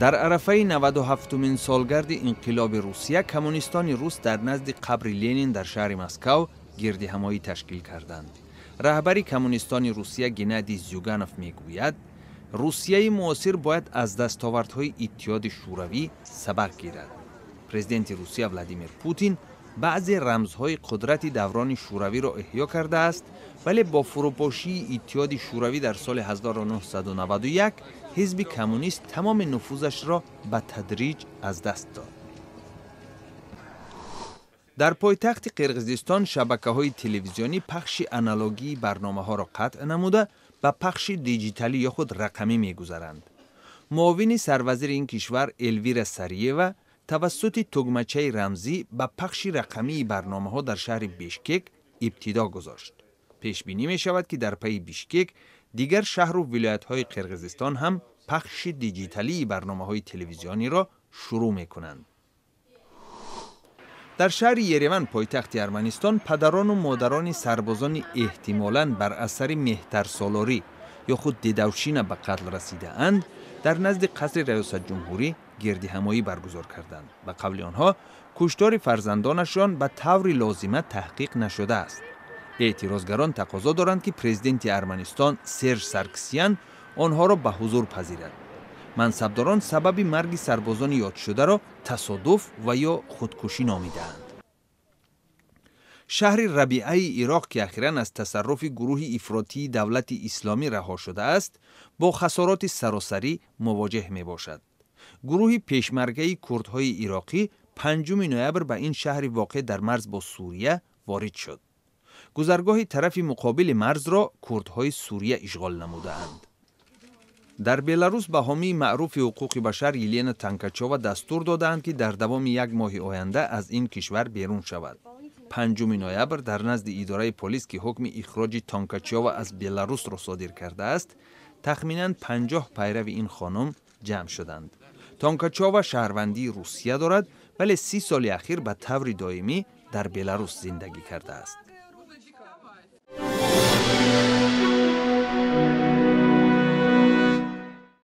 در عرفه 97مین سالگرد انقلاب روسیه، کمونیستان روس در نزد قبر لنین در شهر مسکو گردهمایی تشکیل کردند. رهبر کمونیستان روسیه گنادی زیوگانوف میگوید روسیه معاصر باید از دستاوردهای اتحاد شوروی سبق گیرد. پرزیدنت روسیه ولادیمیر پوتین بعضی رمزهای قدرت دوران شوروی را احیا کرده است، ولی با فروپاشی اتحاد شوروی در سال 1991 حزب کمونیست تمام نفوذش را به تدریج از دست داد. در پایتخت قرقیزستان شبکه‌های تلویزیونی پخش آنالوگی برنامه‌ها را قطع نموده و پخش دیجیتالی یا خود رقمی می‌گذارند. معاون سروزیر این کشور الویرا ساریووا توسط تگمچه رمزی به پخش رقمی برنامه‌ها در شهر بیشکک ابتدا گذاشت. پیش بینی می شود که در پی بیشکک دیگر شهر و ولایت‌های قرقیزستان هم پخش دیجیتالی برنامه‌های تلویزیونی را شروع می‌کنند. در شهر یریون پایتخت ارمنستان پدران و مادران سربازان احتمالاً بر اثر مهترسالاری یا خود دیدوشین به قتل رسیده اند در نزد قصر ریاست جمهوری گردهمایی برگزار کردند. به قول آنها کشتار فرزندانشان به طور لازمه تحقیق نشده است. اعتراضگران تقاضا دارند که پرزیدنت ارمنستان سرژ سارکسیان آنها را به حضور پذیرد. منصبداران سبب مرگ سربازان یاد شده را تصادف و یا خودکشی نامیدند. شهر ربیعه عراق که اخیراً از تصرف گروه افراطی دولت اسلامی رها شده است، با خسارات سراسری مواجه می باشد. گروه پیشمرگه کردهای عراقی 5 نوامبر به این شهر واقع در مرز با سوریه وارد شد. گذرگاه طرف مقابل مرز را کردهای سوریه اشغال نمودند. در بلاروس به حامی معروف حقوق بشر یلنا تانکاچووا دستور دادند که در دوام 1 ماه آینده از این کشور بیرون شود. 5 نوامبر در نزد اداره پلیس که حکم اخراج تانکاچووا از بلاروس را صادر کرده است، تخمیناً 50 پیرو این خانم جمع شدند. تانکاچووا شهروندی روسیه دارد ولی 30 سال اخیر به طور دائمی در بلاروس زندگی کرده است.